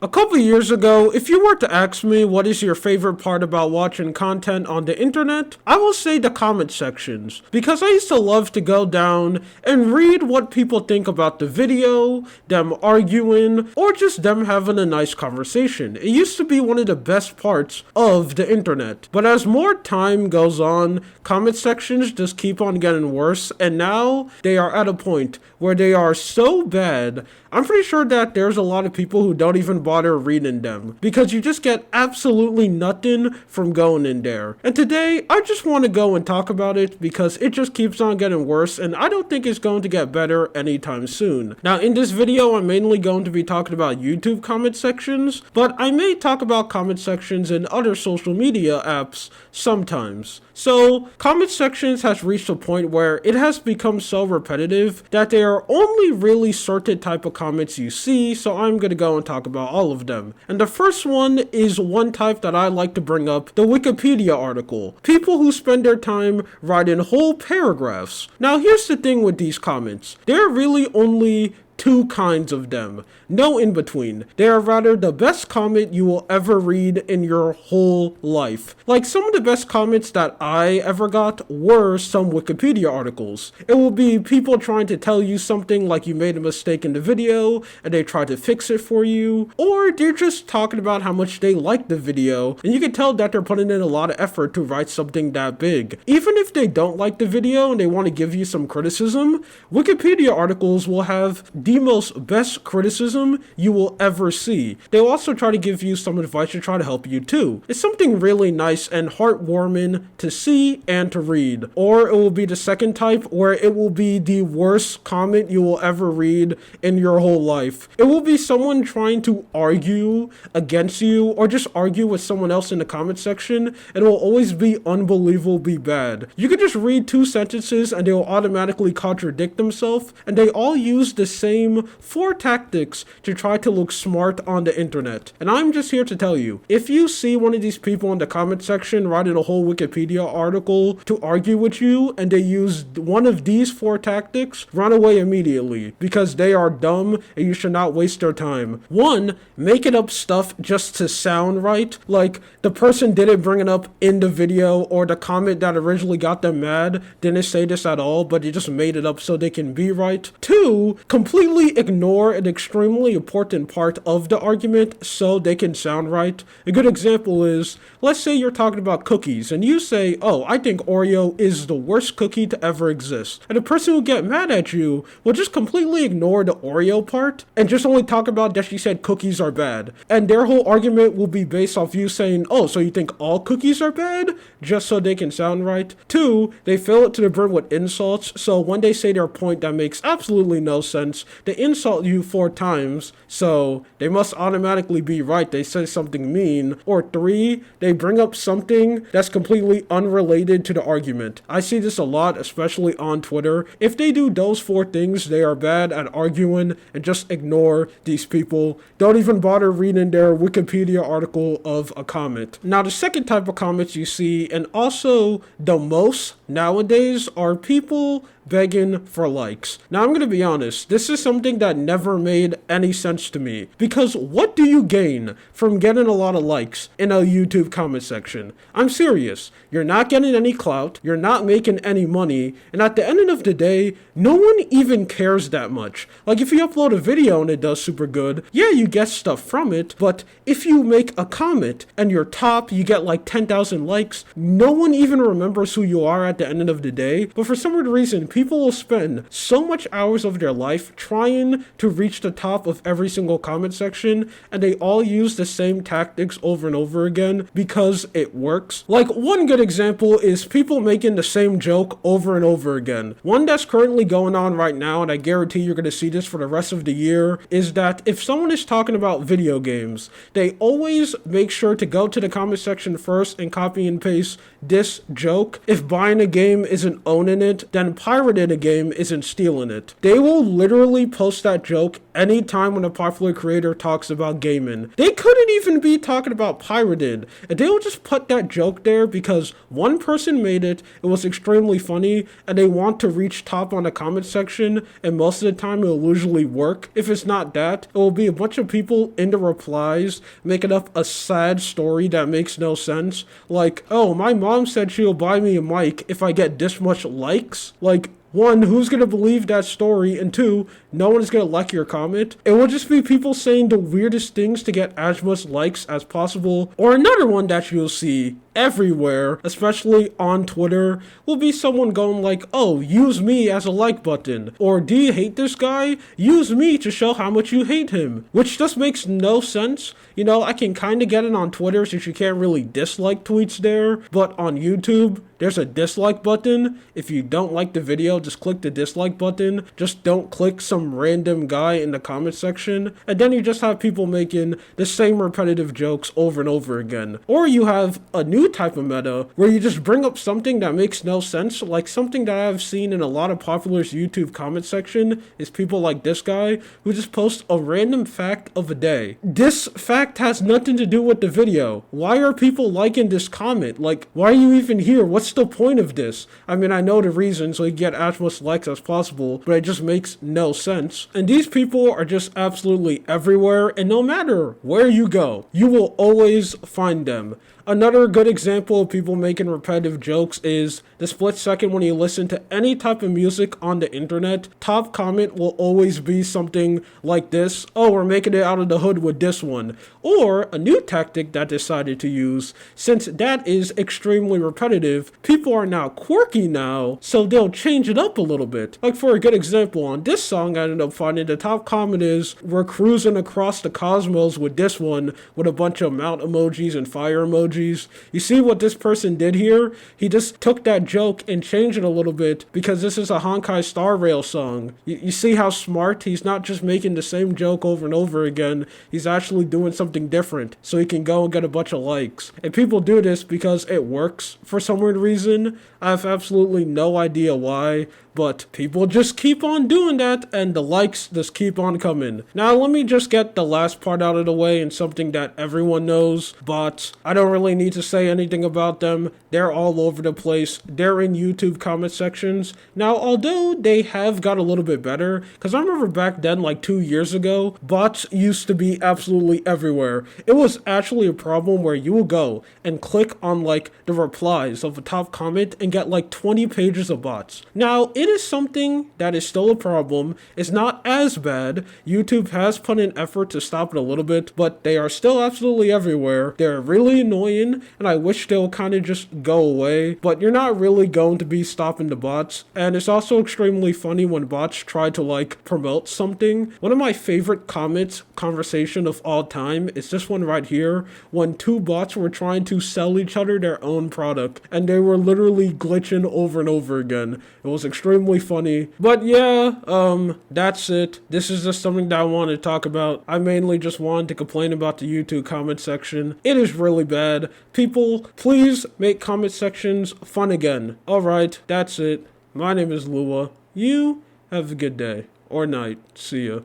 A couple years ago, if you were to ask me what is your favorite part about watching content on the internet, I will say the comment sections, because I used to love to go down and read what people think about the video, them arguing, or just them having a nice conversation. It used to be one of the best parts of the internet. But as more time goes on, comment sections just keep on getting worse, and now they are at a point where they are so bad, I'm pretty sure that there's a lot of people who don't even bother reading them because you just get absolutely nothing from going in there. And today, I just want to go and talk about it because it just keeps on getting worse and I don't think it's going to get better anytime soon. Now, in this video, I'm mainly going to be talking about YouTube comment sections, but I may talk about comment sections in other social media apps sometimes. So, comment sections has reached a point where it has become so repetitive that they are only really certain type of comments you see, so I'm going to go and talk about all of them. And the first one is one type that I like to bring up, the Wikipedia article. People who spend their time writing whole paragraphs. Now, here's the thing with these comments. There are really only two kinds of them. No in between. They are rather the best comment you will ever read in your whole life. Like some of the best comments that I ever got were some Wikipedia articles. It will be people trying to tell you something like you made a mistake in the video and they try to fix it for you, or they're just talking about how much they like the video and you can tell that they're putting in a lot of effort to write something that big. Even if they don't like the video and they want to give you some criticism, Wikipedia articles will have the most best criticism you will ever see. They'll also try to give you some advice to try to help you too. It's something really nice and heartwarming to see and to read. Or it will be the second type where it will be the worst comment you will ever read in your whole life. It will be someone trying to argue against you or just argue with someone else in the comment section, and it will always be unbelievably bad. You can just read two sentences and they will automatically contradict themselves, and they all use the same four tactics to try to look smart on the internet. And I'm just here to tell you, if you see one of these people in the comment section writing a whole Wikipedia article to argue with you and they use one of these four tactics, run away immediately because they are dumb and you should not waste their time. One, making up stuff just to sound right, like the person didn't bring it up in the video or the comment that originally got them mad didn't say this at all, but they just made it up so they can be right. Two, completely ignore an extremely important part of the argument so they can sound right. A good example is, let's say you're talking about cookies and you say, oh, I think Oreo is the worst cookie to ever exist. And the person who get mad at you will just completely ignore the Oreo part and just only talk about that she said cookies are bad. And their whole argument will be based off you saying, oh, so you think all cookies are bad? Just so they can sound right. Two, they fill it to the brim with insults, so when they say their point that makes absolutely no sense, they insult you 4 times, so they must automatically be right. They say something mean. Or 3, they bring up something that's completely unrelated to the argument. I see this a lot, especially on Twitter. If they do those 4 things, they are bad at arguing, and just ignore these people. Don't even bother reading their Wikipedia article of a comment. Now, the second type of comments you see, and also the most nowadays, are people begging for likes. Now, I'm going to be honest, this is something that never made any sense to me, because what do you gain from getting a lot of likes in a YouTube comment section? I'm serious. You're not getting any clout, you're not making any money, and at the end of the day, no one even cares that much. Like, if you upload a video and it does super good, yeah, you get stuff from it, but if you make a comment and you're top, you get like 10,000 likes, no one even remembers who you are at the end of the day. But for some weird reason, people will spend so much hours of their life trying to reach the top of every single comment section, and they all use the same tactics over and over again because it works. Like, one good example is people making the same joke over and over again. One that's currently going on right now, and I guarantee you're going to see this for the rest of the year, is that if someone is talking about video games, they always make sure to go to the comment section first and copy and paste this joke. If buying a game isn't owning it, then pirating a game isn't stealing it. They will literally post that joke anytime when a popular creator talks about gaming. They couldn't even be talking about pirated, and they will just put that joke there because one person made it, it was extremely funny, and they want to reach top on the comment section, and most of the time it will usually work. If it's not that, it will be a bunch of people in the replies making up a sad story that makes no sense. Like, oh, my mom said she'll buy me a mic if I get this much likes. Like, one, who's gonna believe that story? And two, no one is gonna like your comment. It will just be people saying the weirdest things to get as much likes as possible. Or another one that you'll see everywhere, especially on Twitter, will be someone going like, oh, use me as a like button. Or, do you hate this guy? Use me to show how much you hate him. Which just makes no sense. You know, I can kind of get it on Twitter since you can't really dislike tweets there. But on YouTube, there's a dislike button. If you don't like the video, just click the dislike button. Just don't click some random guy in the comment section. And then you just have people making the same repetitive jokes over and over again. Or you have a new type of meta where you just bring up something that makes no sense. Like something that I've seen in a lot of popular's YouTube comment section is people like this guy who just posts a random fact of a day. This fact has nothing to do with the video. Why are people liking this comment? Like, why are you even here? What's the point of this? I mean, I know the reason, so you get as much likes as possible, but it just makes no sense. And these people are just absolutely everywhere, and no matter where you go, you will always find them. Another good example of people making repetitive jokes is the split second when you listen to any type of music on the internet, top comment will always be something like this. Oh, we're making it out of the hood with this one. Or a new tactic that decided to use, since that is extremely repetitive, people are now quirky now, so they'll change it up a little bit. Like for a good example, on this song I ended up finding the top comment is, we're cruising across the cosmos with this one, with a bunch of mount emojis and fire emojis. You see what this person did here? He just took that joke and changed it a little bit because this is a Honkai Star Rail song. You see how smart? He's not just making the same joke over and over again. He's actually doing something different so he can go and get a bunch of likes. And people do this because it works for some weird reason. I have absolutely no idea why, but people just keep on doing that and the likes just keep on coming. Now let me just get the last part out of the way and something that everyone knows, but I don't really need to say anything about them. They're all over the place. They're in YouTube comment sections. Now, although they have got a little bit better, because I remember back then, like 2 years ago, bots used to be absolutely everywhere. It was actually a problem where you will go and click on like the replies of a top comment and get like 20 pages of bots. Now, it is something that is still a problem. It's not as bad. YouTube has put in effort to stop it a little bit, but they are still absolutely everywhere. They're really annoying, and I wish they'll kind of just go away, but you're not really going to be stopping the bots. And it's also extremely funny when bots try to like promote something. One of my favorite conversation of all time is this one right here, when two bots were trying to sell each other their own product, and they were literally glitching over and over again. It was extremely funny. But yeah, that's it. This is just something that I wanted to talk about. I mainly just wanted to complain about the YouTube comment section. It is really bad. People, please make comment sections fun again. Alright, that's it. My name is Lua. You have a good day. Or night. See ya.